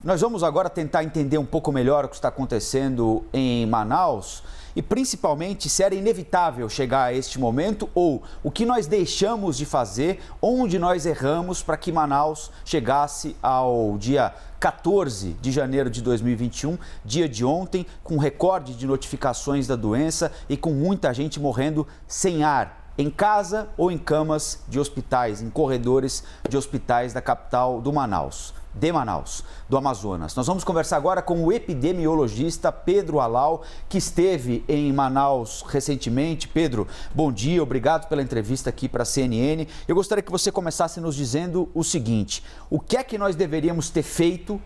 Nós vamos agora tentar entender um pouco melhor o que está acontecendo em Manaus e principalmente se era inevitável chegar a este momento ou o que nós deixamos de fazer, onde nós erramos para que Manaus chegasse ao dia 14 de janeiro de 2021, dia de ontem, com recorde de notificações da doença e com muita gente morrendo sem ar, em casa ou em camas de hospitais, em corredores de hospitais da capital do Manaus. Do Amazonas. Nós vamos conversar agora com o epidemiologista Pedro Halal, que esteve em Manaus recentemente. Pedro, bom dia, obrigado pela entrevista aqui para a CNN. Eu gostaria que você começasse nos dizendo o seguinte: o que é que nós deveríamos ter feito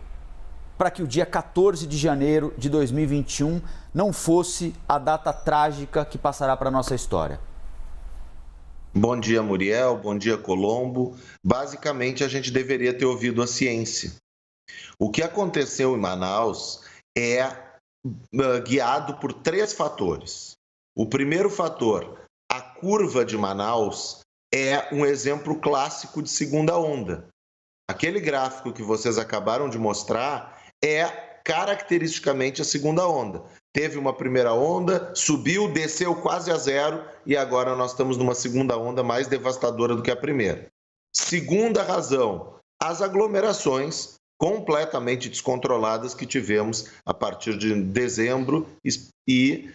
para que o dia 14 de janeiro de 2021 não fosse a data trágica que passará para a nossa história? Bom dia, Muriel. Bom dia, Colombo. Basicamente, a gente deveria ter ouvido a ciência. O que aconteceu em Manaus é guiado por 3 fatores. O primeiro fator, a curva de Manaus, é um exemplo clássico de segunda onda. Aquele gráfico que vocês acabaram de mostrar é caracteristicamente a segunda onda. Teve uma primeira onda, subiu, desceu quase a zero e agora nós estamos numa segunda onda mais devastadora do que a primeira. Segunda razão, as aglomerações completamente descontroladas que tivemos a partir de dezembro e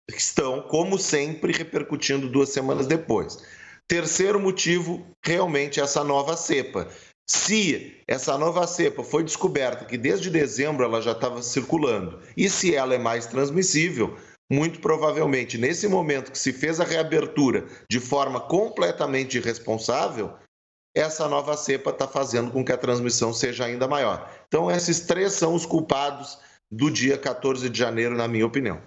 estão, como sempre, repercutindo 2 semanas depois. Terceiro motivo, realmente essa nova cepa. Se essa nova cepa foi descoberta que desde dezembro ela já estava circulando e se ela é mais transmissível, muito provavelmente nesse momento que se fez a reabertura de forma completamente irresponsável, essa nova cepa está fazendo com que a transmissão seja ainda maior. Então esses 3 são os culpados do dia 14 de janeiro, na minha opinião.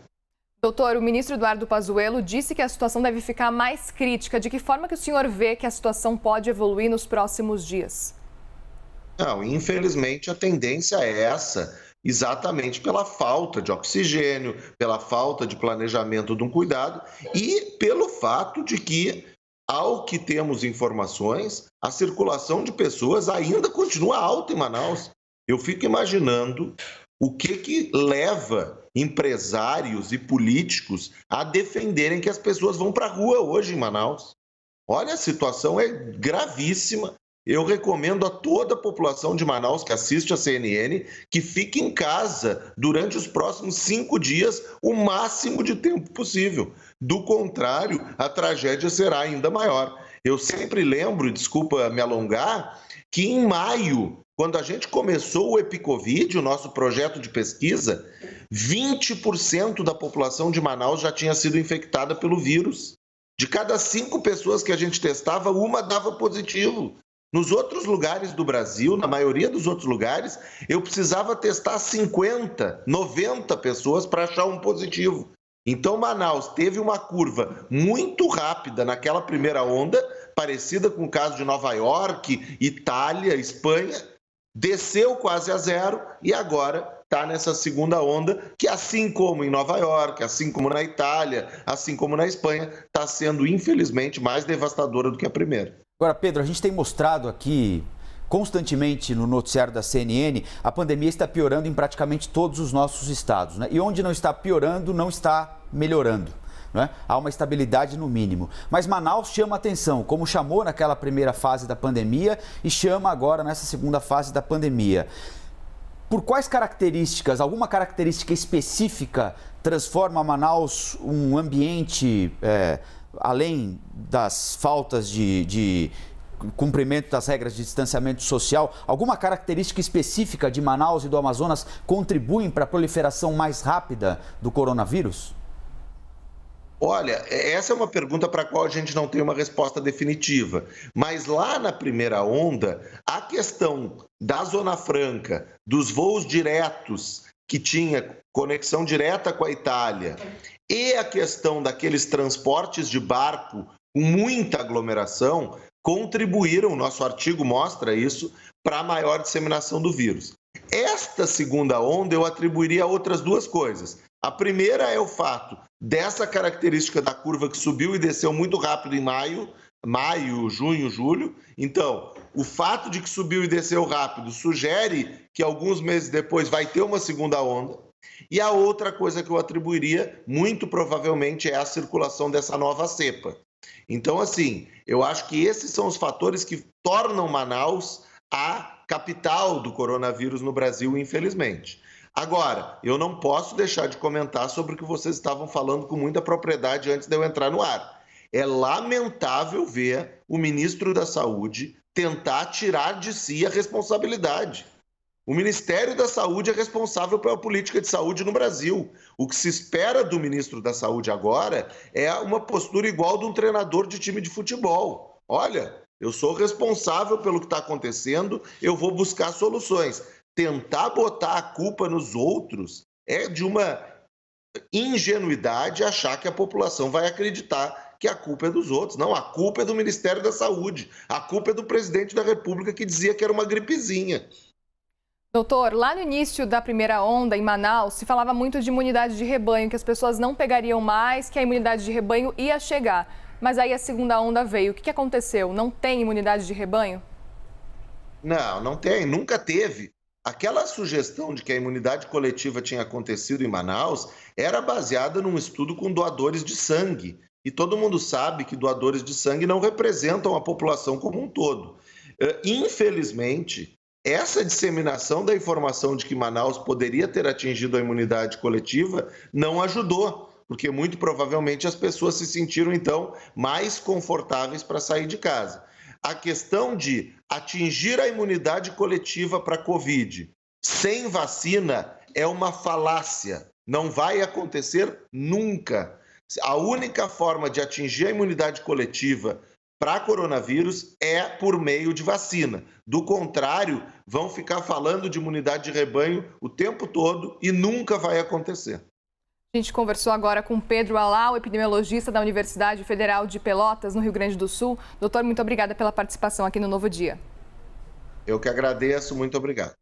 Doutor, o ministro Eduardo Pazuello disse que a situação deve ficar mais crítica. De que forma que o senhor vê que a situação pode evoluir nos próximos dias? Não, infelizmente a tendência é essa, exatamente pela falta de oxigênio, pela falta de planejamento de um cuidado e pelo fato de que, ao que temos informações, a circulação de pessoas ainda continua alta em Manaus. Eu fico imaginando o que leva empresários e políticos a defenderem que as pessoas vão para a rua hoje em Manaus. Olha, a situação é gravíssima. Eu recomendo a toda a população de Manaus que assiste a CNN que fique em casa durante os próximos 5 dias, o máximo de tempo possível. Do contrário, a tragédia será ainda maior. Eu sempre lembro, desculpa me alongar, que em maio, quando a gente começou o EpiCovid, o nosso projeto de pesquisa, 20% da população de Manaus já tinha sido infectada pelo vírus. De cada 5 pessoas que a gente testava, uma dava positivo. Nos outros lugares do Brasil, na maioria dos outros lugares, eu precisava testar 50, 90 pessoas para achar um positivo. Então, Manaus teve uma curva muito rápida naquela primeira onda, parecida com o caso de Nova York, Itália, Espanha, desceu quase a zero e agora está nessa segunda onda, que assim como em Nova York, assim como na Itália, assim como na Espanha, está sendo, infelizmente, mais devastadora do que a primeira. Agora, Pedro, a gente tem mostrado aqui constantemente no noticiário da CNN, a pandemia está piorando em praticamente todos os nossos estados, né? E onde não está piorando, não está melhorando, né? Há uma estabilidade no mínimo. Mas Manaus chama atenção, como chamou naquela primeira fase da pandemia e chama agora nessa segunda fase da pandemia. Por quais características, alguma característica específica transforma Manaus um ambiente, além das faltas de cumprimento das regras de distanciamento social, alguma característica específica de Manaus e do Amazonas contribuem para a proliferação mais rápida do coronavírus? Olha, essa é uma pergunta para a qual a gente não tem uma resposta definitiva. Mas lá na primeira onda, a questão da Zona Franca, dos voos diretos, que tinha conexão direta com a Itália, e a questão daqueles transportes de barco com muita aglomeração, contribuíram, nosso artigo mostra isso, para a maior disseminação do vírus. Esta segunda onda eu atribuiria a outras 2 coisas. A primeira é o fato dessa característica da curva que subiu e desceu muito rápido em maio, maio, junho, julho. Então, o fato de que subiu e desceu rápido sugere que alguns meses depois vai ter uma segunda onda. E a outra coisa que eu atribuiria, muito provavelmente, é a circulação dessa nova cepa. Então, assim, eu acho que esses são os fatores que tornam Manaus a capital do coronavírus no Brasil, infelizmente. Agora, eu não posso deixar de comentar sobre o que vocês estavam falando com muita propriedade antes de eu entrar no ar. É lamentável ver o ministro da Saúde tentar tirar de si a responsabilidade. O Ministério da Saúde é responsável pela política de saúde no Brasil. O que se espera do ministro da Saúde agora é uma postura igual de um treinador de time de futebol. Olha, eu sou responsável pelo que está acontecendo, eu vou buscar soluções. Tentar botar a culpa nos outros é de uma ingenuidade achar que a população vai acreditar que a culpa é dos outros. Não, a culpa é do Ministério da Saúde. A culpa é do presidente da República que dizia que era uma gripezinha. Doutor, lá no início da primeira onda em Manaus, se falava muito de imunidade de rebanho, que as pessoas não pegariam mais, que a imunidade de rebanho ia chegar. Mas aí a segunda onda veio. O que aconteceu? Não tem imunidade de rebanho? Não, não tem, nunca teve. Aquela sugestão de que a imunidade coletiva tinha acontecido em Manaus era baseada num estudo com doadores de sangue. E todo mundo sabe que doadores de sangue não representam a população como um todo. Infelizmente, essa disseminação da informação de que Manaus poderia ter atingido a imunidade coletiva não ajudou, porque muito provavelmente as pessoas se sentiram, então, mais confortáveis para sair de casa. A questão de atingir a imunidade coletiva para a Covid sem vacina é uma falácia. Não vai acontecer nunca. A única forma de atingir a imunidade coletiva para coronavírus é por meio de vacina. Do contrário, vão ficar falando de imunidade de rebanho o tempo todo e nunca vai acontecer. A gente conversou agora com Pedro Alau, epidemiologista da Universidade Federal de Pelotas, no Rio Grande do Sul. Doutor, muito obrigada pela participação aqui no Novo Dia. Eu que agradeço, muito obrigado.